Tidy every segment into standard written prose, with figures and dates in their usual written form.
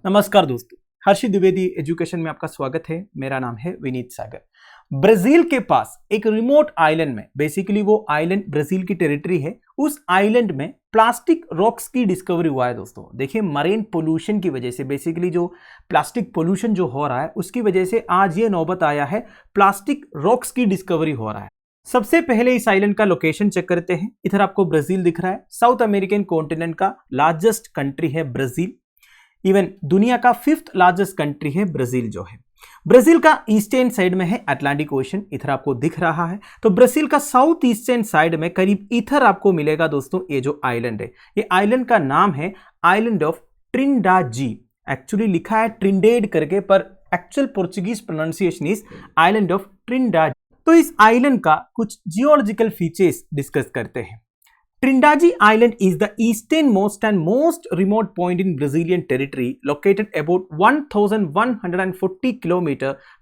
नमस्कार दोस्तों, हर्षित द्विवेदी एजुकेशन में आपका स्वागत है। मेरा नाम है विनीत सागर। ब्राजील के पास एक रिमोट आइलैंड में, बेसिकली वो आइलैंड ब्राजील की टेरिटरी है, उस आइलैंड में प्लास्टिक रॉक्स की डिस्कवरी हुआ है। दोस्तों देखिए, मरीन पोल्यूशन की वजह से, बेसिकली जो प्लास्टिक पोल्यूशन जो हो रहा है उसकी वजह से आज ये नौबत आया है, प्लास्टिक रॉक्स की डिस्कवरी हो रहा है। सबसे पहले इस आइलैंड का लोकेशन चेक करते हैं। इधर आपको ब्राजील दिख रहा है, साउथ अमेरिकन कॉन्टिनेंट का लार्जेस्ट कंट्री है ब्राजील। इवन दुनिया का 5th लार्जेस्ट कंट्री है ब्राजील जो है। ब्राजील का ईस्टर्न साइड में है अटलांटिक ओशन, इधर आपको दिख रहा है। तो ब्राजील का साउथ ईस्टर्न साइड में करीब इधर आपको मिलेगा दोस्तों ये जो आइलैंड है। ये आइलैंड का नाम है आइलैंड ऑफ ट्रिनिडाद। एक्चुअली लिखा है ट्रिनिडेड करके, पर actual Portuguese pronunciation is island of Trinidad. तो इस आइलैंड का कुछ जियोलॉजिकल फीचर्स डिस्कस करते हैं। Trindade Island is the easternmost and most remote point in Brazilian territory, located about 1,140 km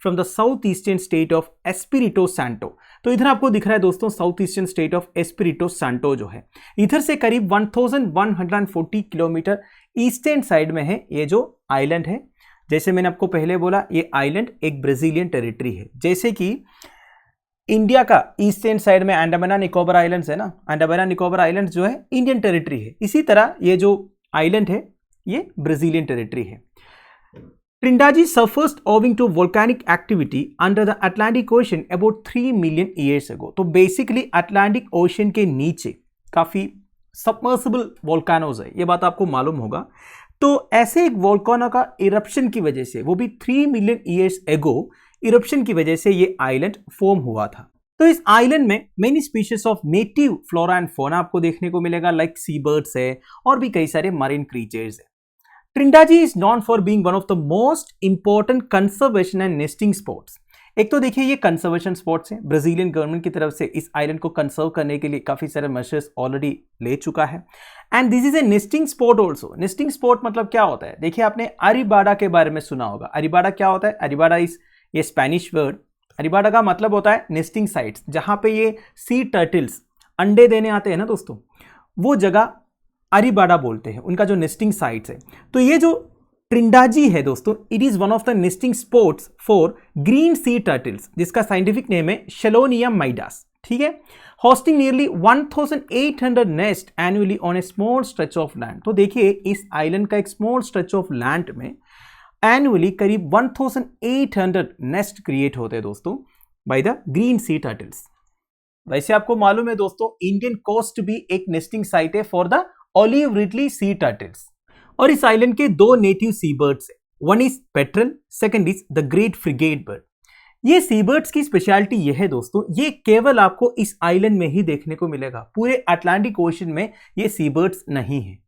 from the southeastern state of Espírito Santo। तो इधर आपको दिख रहा है दोस्तों south eastern state of Espirito Santo जो है, इधर से करीब 1,140 किलोमीटर ईस्टर्न साइड में है ये जो आइलैंड है। जैसे मैंने आपको पहले बोला, ये आइलैंड एक ब्राजीलियन टेरिटरी है। जैसे कि इंडिया का ईस्टर्न साइड में अंडमान निकोबार आइलैंड्स है ना, अंडमान निकोबार आइलैंड्स जो है इंडियन टेरिटरी है, इसी तरह ये जो आइलैंड है ये ब्राजीलियन टेरिटरी है। Trinidad suffers owing to volcanic activity under the Atlantic Ocean about 3 million years ago. तो बेसिकली अटलांटिक ओशन के नीचे काफी सबमर्सिबल वोल्केनोज है, ये बात आपको मालूम होगा। तो ऐसे एक वोल्केनो का इरप्शन की वजह से, वो भी 3 मिलियन ईयर्स एगो, इरप्शन की वजह से ये आइलैंड फॉर्म हुआ था। तो इस आइलैंड में many species of native flora and fauna आपको देखने को मिलेगा, लाइक सी बर्ड्स है और भी कई सारे मरीन क्रीचर्स है। Trinidad is known for being one of the most important conservation and nesting spots. एक तो देखिए ये कंजर्वेशन स्पॉट्स हैं, ब्राजीलियन गवर्नमेंट की तरफ से इस आइलैंड को कंजर्व करने के लिए काफी सारे मेजर्स ऑलरेडी ले चुका है। And this is a nesting spot also. Nesting spot मतलब क्या होता है? देखिए आपने अरिबाडा के बारे में सुना होगा। अरिबाडा क्या होता है? अरिबाडा इज ये स्पेनिश वर्ड। अरिबाडा का मतलब होता है नेस्टिंग साइट्स, जहां पे ये सी टर्टल्स अंडे देने आते हैं ना दोस्तों, वो जगह अरिबाडा बोलते हैं, उनका जो नेस्टिंग साइट्स है। तो ये जो ट्रिनिडाद है दोस्तों, it is one of the nesting spots for green C turtles, जिसका साइंटिफिक नेम है शेलोनिया माइडास। ठीक है, hosting nearly 1800 nest annually on A small stretch of land. तो देखिए इस आइलैंड का एक स्मॉल स्ट्रेच ऑफ लैंड में एनुअली करीब 1800 नेस्ट क्रिएट होते हैं दोस्तों by the green C turtles. वैसे आपको मालूम है दोस्तों, इंडियन कोस्ट भी एक नेस्टिंग साइट है for the olive ridley sea turtles. और इस आइलैंड के 2 नेटिव सी बर्ड्स है, one is petrel, second is the great frigate bird. ये सी बर्ड्स की स्पेशलिटी ये है दोस्तों, ये केवल आपको इस आइलैंड में ही देखने को मिलेगा, पूरे अटलांटिक ओशन में ये सी बर्ड्स नहीं है।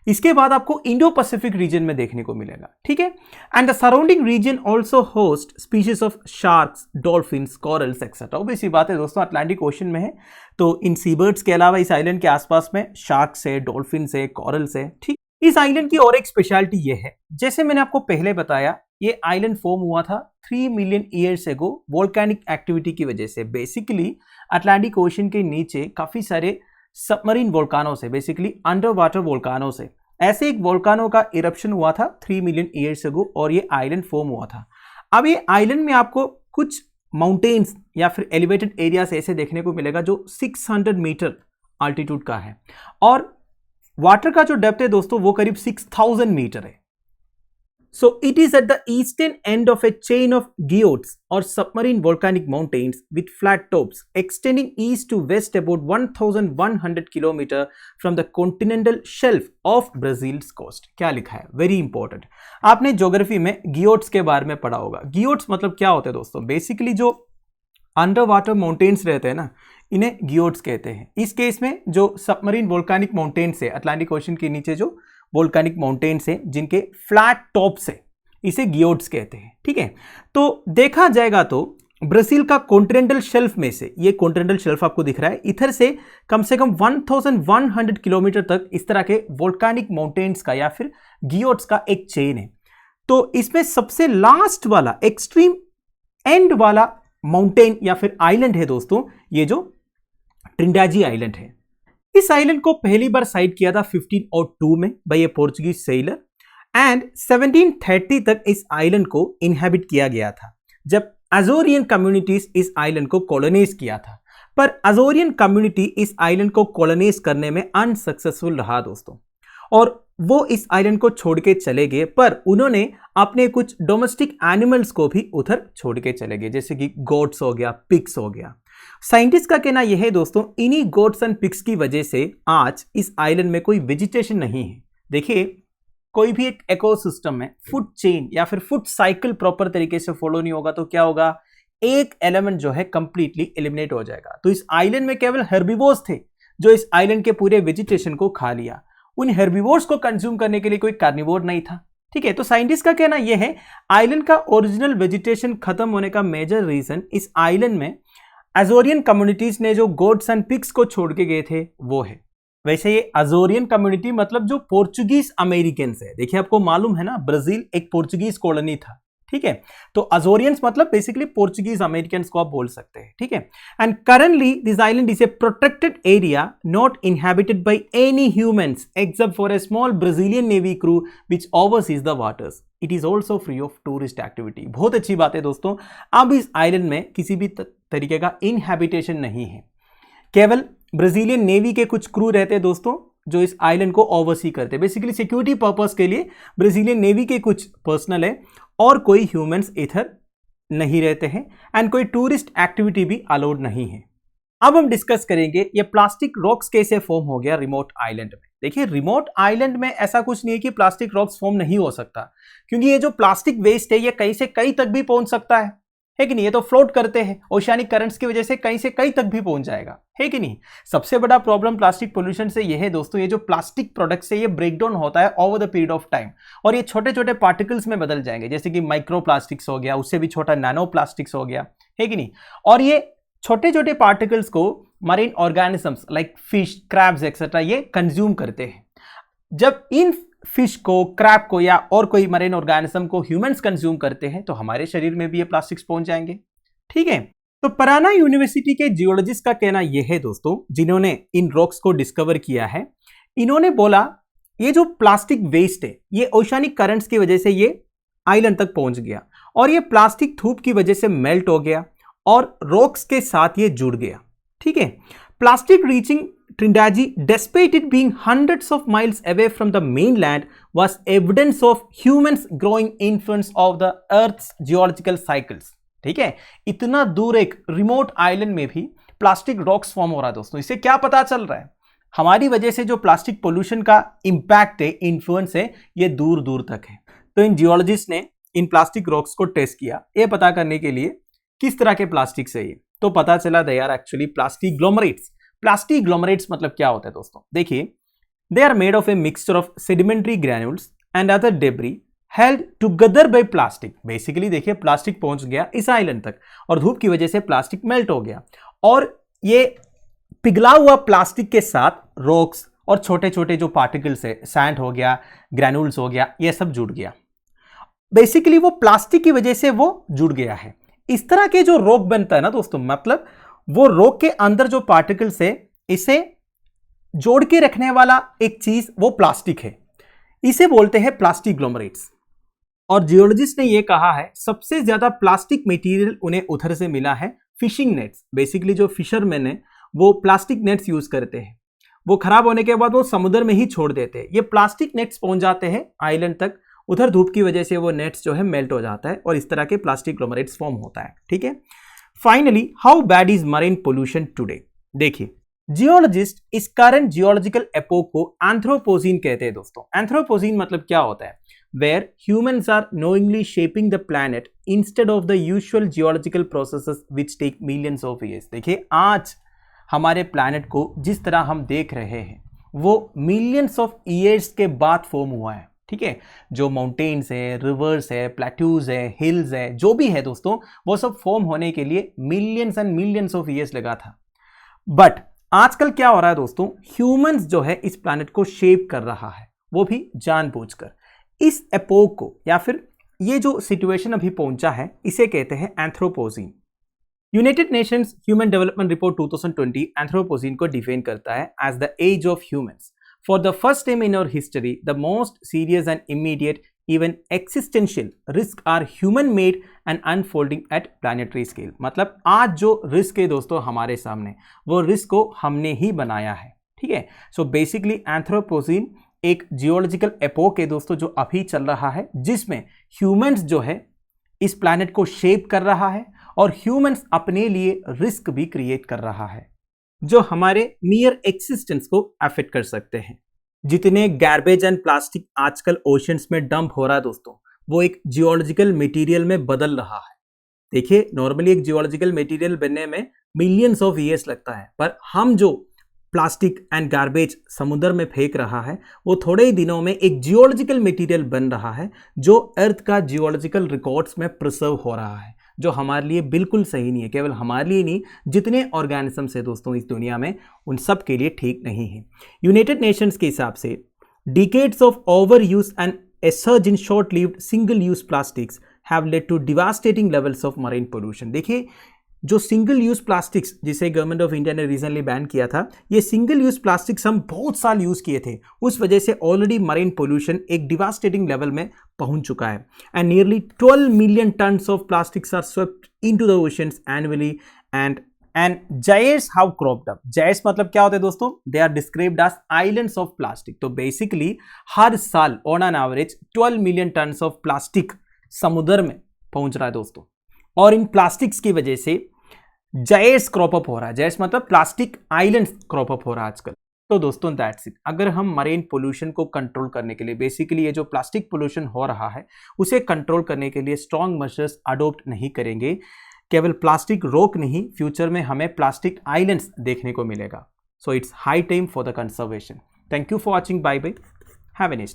इसके बाद आपको इंडो पैसिफिक रीजन में देखने को मिलेगा। ठीक है, and the surrounding reason also host species of sharks, dolphins, corals etcetera. Obvious बात है दोस्तों, अटलांटिक ओशन में है तो इन सी बर्ड्स के अलावा इस आइलैंड के आसपास में शार्क्स है, डॉल्फिन्स है, कॉरल्स है। ठीक, इस आइलैंड की और एक स्पेशलिटी ये है, जैसे मैंने आपको पहले बताया, ये आइलैंड फॉर्म हुआ था 3 million years ago volcanic activity की वजह से। बेसिकली अटलांटिक ओशन के नीचे काफी सारे सबमरीन वोल्कानो से, बेसिकली अंडर वाटर वोल्कानो से, ऐसे एक वोल्कानो का इरप्शन हुआ था 3 मिलियन ईयर्स अगो और ये आइलैंड फॉर्म हुआ था। अब ये आइलैंड में आपको कुछ माउंटेन्स या फिर एलिवेटेड एरियाज ऐसे देखने को मिलेगा जो 600 मीटर अल्टीट्यूड का है, और वाटर का जो डेप्थ है दोस्तों वो करीब 6000 मीटर है। So it is at the eastern end of a chain of geodes or submarine volcanic mountains with flat tops extending east to west about 1100 km from the continental shelf of Brazil's coast। क्या लिखा है? Very important. आपने geography में गियोड्स के बारे में पढ़ा होगा। गियोड्स मतलब क्या होते हैं दोस्तों? बेसिकली जो अंडर वाटर माउंटेन्स रहते हैं ना, इन्हें गियोड्स कहते हैं। इस केस में जो सबमरीन वोल्केनिक माउंटेन्स है, अटलांटिक ओशन के नीचे जो वोल्केनिक माउंटेन्स हैं जिनके फ्लैट टॉप्स है, इसे गियोड्स कहते हैं। ठीक है, तो देखा जाएगा तो ब्राजील का कॉन्टिनेंटल शेल्फ में से, ये कॉन्टिनेंटल शेल्फ आपको दिख रहा है, इधर से कम 1100 किलोमीटर तक इस तरह के वोल्केनिक माउंटेन्स का या फिर गियोड्स का एक चेन है। तो इसमें सबसे लास्ट वाला एक्सट्रीम एंड वाला माउंटेन या फिर आइलैंड है दोस्तों, ये जो ट्रिनिडाद आइलैंड है। इस आइलैंड को पहली बार साइट किया था 1502 में by a Portuguese sailor and 1730 तक इस आइलैंड को इनहेबिट किया गया था, जब अजोरियन कम्युनिटीज इस आइलैंड को कॉलोनाइज किया था। पर अजोरियन कम्युनिटी इस आइलैंड को कॉलोनाइज करने में अनसक्सेसफुल रहा दोस्तों, और वो इस आइलैंड को छोड़ के चले गए, पर उन्होंने अपने कुछ डोमेस्टिक एनिमल्स को भी उधर छोड़ के चले गए, जैसे कि गोट्स हो गया, पिग्स हो गया। साइंटिस्ट का कहना यह है दोस्तों, इन्हीं गोट्स एंड पिग्स की वजह से आज इस आइलैंड में कोई वेजिटेशन नहीं है। देखिए, कोई भी एक इकोसिस्टम में फूड चेन या फिर फूड साइकिल प्रॉपर तरीके से फॉलो नहीं होगा तो क्या होगा, एक एलिमेंट जो है कंप्लीटली एलिमिनेट हो जाएगा। तो इस आइलैंड में केवल हेर्बिवोर्स थे जो इस आइलैंड के पूरे वेजिटेशन को खा लिया। उन हेर्बिवोर्स को कंज्यूम करने के लिए कोई कार्निवोर नहीं था। ठीक है, तो साइंटिस्ट का कहना यह है आइलैंड का ओरिजिनल वेजिटेशन खत्म होने का मेजर रीजन इस आइलैंड में अजोरियन कम्युनिटीज ने जो गोट्स एंड पिग्स को छोड़ के गए थे वो है। वैसे ये अजोरियन कम्युनिटी मतलब जो पोर्चुगीज अमेरिकन है। देखिए, आपको मालूम है ना, ब्राजील एक पोर्चुगीज कॉलोनी था। ठीक है, तो अजोरियंस मतलब बेसिकली पोर्चुगीज अमेरिकन को आप बोल सकते हैं। ठीक है, and currently this island is a protected area not inhabited by any humans except for a small Brazilian navy crew which overseas the waters. It is also free of tourist activity. बहुत अच्छी बात है दोस्तों, अब इस island में किसी भी तरीके का इनहैबिटेशन नहीं है, केवल ब्राजीलियन नेवी के कुछ क्रू रहते हैं दोस्तों जो इस आइलैंड को ओवरसी करते हैं। बेसिकली सिक्योरिटी पर्पस के लिए ब्राजीलियन नेवी के कुछ पर्सनल है और कोई ह्यूमंस इधर नहीं रहते हैं, एंड कोई टूरिस्ट एक्टिविटी भी अलाउड नहीं है। अब हम डिस्कस करेंगे ये प्लास्टिक रॉक्स कैसे फॉर्म हो गया रिमोट आइलैंड में। देखिए, रिमोट आइलैंड में ऐसा कुछ नहीं है कि प्लास्टिक रॉक्स फॉर्म नहीं हो सकता, क्योंकि ये जो प्लास्टिक वेस्ट है ये कहीं से कहीं तक भी पहुंच सकता है कि नहीं। ये तो फ्लोट करते हैं, ओशियानिक करंट्स की वजह से कहीं तक भी पहुंच जाएगा, है कि नहीं। सबसे बड़ा प्रॉब्लम प्लास्टिक पोल्यूशन से यह है दोस्तों, ये जो प्लास्टिक प्रोडक्ट्स है ये ब्रेक डाउन होता है over the period of time, और ये छोटे छोटे पार्टिकल्स में बदल जाएंगे, जैसे कि माइक्रो प्लास्टिक्स हो गया, उससे भी छोटा नैनो प्लास्टिक्स हो गया, है कि नहीं। और ये छोटे छोटे पार्टिकल्स को marine organisms like fish, crabs etcetera ये कंज्यूम करते हैं। जब इन फिश को, क्रैब को या और कोई मरीन ऑर्गेनिज्म को ह्यूमंस कंज्यूम करते हैं तो हमारे शरीर में भी ये प्लास्टिक्स पहुंच जाएंगे। ठीक है, तो पराना यूनिवर्सिटी के जियोलॉजिस्ट का कहना यह है दोस्तों, जिन्होंने इन रॉक्स को डिस्कवर किया है, इन्होंने बोला ये जो प्लास्टिक वेस्ट है ये ओशियानिक करंट्स की वजह से ये आइलैंड तक पहुंच गया, और ये प्लास्टिक धूप की वजह से मेल्ट हो गया और रॉक्स के साथ ये जुड़ गया। ठीक है, plastic reaching Trindade, despite it being hundreds of miles away from the mainland, was evidence of humans' growing influence of the Earth's geological cycles. ठीक है, इतना दूर एक रिमोट आइलैंड में भी प्लास्टिक रॉक्स फॉर्म हो रहा है दोस्तों। इससे क्या पता चल रहा है, हमारी वजह से जो प्लास्टिक पोल्यूशन का इंपैक्ट है, इन्फ्लुएंस है, ये दूर दूर तक है। तो इन जियोलॉजिस्ट ने इन प्लास्टिक रॉक्स को टेस्ट किया ये पता करने के लिए किस तरह के प्लास्टिक से ये, तो पता चला दे आर actually plastic glomerates. Plastic glomerates मतलब क्या होता है दोस्तों, देखिए, they are made of a mixture of sedimentary granules and other debris held together by plastic. Basically देखिए, प्लास्टिक पहुंच गया इस आइलैंड तक और धूप की वजह से प्लास्टिक मेल्ट हो गया, और ये पिघला हुआ प्लास्टिक के साथ रॉक्स और छोटे छोटे जो पार्टिकल्स है, सैंड हो गया, ग्रैन्यूल्स हो गया, ये सब जुड़ गया। बेसिकली वो प्लास्टिक की वजह से वो जुड़ गया है। इस तरह के जो रॉक बनता है ना दोस्तों, मतलब वो रॉक के अंदर जो पार्टिकल्स है इसे जोड़ के रखने वाला एक चीज वो प्लास्टिक है, इसे बोलते हैं प्लास्टिक ग्लोमरेट्स। और जियोलॉजिस्ट ने ये कहा है सबसे ज्यादा प्लास्टिक मटेरियल उन्हें उधर से मिला है फिशिंग नेट्स। बेसिकली जो फिशरमैन है वो प्लास्टिक नेट्स यूज करते हैं, वो खराब होने के बाद वो समुद्र में ही छोड़ देते हैं। ये प्लास्टिक नेट्स पहुंच जाते हैं आइलैंड तक, उधर धूप की वजह से वो नेट्स जो है मेल्ट हो जाता है और इस तरह के प्लास्टिक ग्लोमरेट्स फॉर्म होता है। ठीक है, finally how bad is marine pollution today. देखिए, जियोलॉजिस्ट इस करंट जियोलॉजिकल एपोक को एंथ्रोपोजीन कहते हैं दोस्तों। एंथ्रोपोजीन मतलब क्या होता है, where humans are knowingly shaping the planet instead of the usual geological processes which take millions of years. देखिए, आज हमारे प्लैनेट को जिस तरह हम देख रहे हैं वो मिलियंस ऑफ ईयर्स के बाद फॉर्म हुआ है। ठीक है, जो माउंटेन्स है, रिवर्स है, प्लेट्यूज है, हिल्स है, जो भी है दोस्तों, वो सब फॉर्म होने के लिए millions and millions of years लगा था। बट आजकल क्या हो रहा है दोस्तों, ह्यूमंस जो है इस प्लैनेट को शेप कर रहा है, वो भी जानबूझकर। इस एपोक को या फिर ये जो सिचुएशन अभी पहुंचा है इसे कहते हैं Anthropocene. United Nations Human Development Report 2020 Anthropocene को डिफाइन करता है as the age of humans. For the first time in our history, the most serious and immediate, even existential risk are human made and unfolding at planetary scale. मतलब आज जो risk है दोस्तों हमारे सामने, वो रिस्क को हमने ही बनाया है, ठीक है। सो बेसिकली एंथ्रोपोसीन एक जियोलॉजिकल एपोक है दोस्तों जो अभी चल रहा है, जिसमें ह्यूमंस जो है इस प्लैनेट को शेप कर रहा है और ह्यूमंस अपने लिए रिस्क भी क्रिएट कर रहा है जो हमारे मियर एक्सिस्टेंस को अफेक्ट कर सकते हैं। जितने गार्बेज एंड प्लास्टिक आजकल ओशंस में डंप हो रहा है दोस्तों, वो एक जियोलॉजिकल मटेरियल में बदल रहा है। देखिए, नॉर्मली एक जियोलॉजिकल मटेरियल बनने में मिलियंस ऑफ ईयर्स लगता है, पर हम जो प्लास्टिक एंड गार्बेज समुद्र में फेंक रहा है वो थोड़े ही दिनों में एक जियोलॉजिकल मटेरियल बन रहा है जो अर्थ का जियोलॉजिकल रिकॉर्ड्स में प्रिजर्व हो रहा है, जो हमारे लिए बिल्कुल सही नहीं है। केवल हमारे लिए नहीं, जितने ऑर्गेनिजम्स है दोस्तों इस दुनिया में, उन सब के लिए ठीक नहीं है। यूनाइटेड नेशंस के हिसाब से decades of over use and a surge in short lived single use plastics have led to devastating levels of marine pollution. देखिए, जो सिंगल यूज प्लास्टिक्स जिसे गवर्नमेंट ऑफ इंडिया ने रिसेंटली बैन किया था, ये सिंगल यूज प्लास्टिक्स हम बहुत साल यूज किए थे, उस वजह से ऑलरेडी मरीन पोल्यूशन एक डिवास्टेटिंग लेवल में पहुंच चुका है। And nearly 12 million tons of plastics are swept into the oceans annually and gyres have cropped up. Gyres मतलब क्या होता है दोस्तों? They are described as islands of plastic. तो बेसिकली हर साल on an average 12 million tons of plastic समुद्र में पहुंच रहा है दोस्तों, और इन प्लास्टिक्स की वजह से जायर्स क्रॉप अप हो रहा है। जायर्स मतलब प्लास्टिक आइलैंड्स क्रॉप अप हो रहा है आजकल। तो दोस्तों दैट्स इट। अगर हम मरीन पोल्यूशन को कंट्रोल करने के लिए, बेसिकली ये जो प्लास्टिक पोल्यूशन हो रहा है उसे कंट्रोल करने के लिए स्ट्रॉन्ग मेजर्स अडॉप्ट नहीं करेंगे, केवल प्लास्टिक रोक नहीं, फ्यूचर में हमें प्लास्टिक आइलैंड्स देखने को मिलेगा। So it's high time for the conservation. Thank you for watching. Bye bye, have a nice day.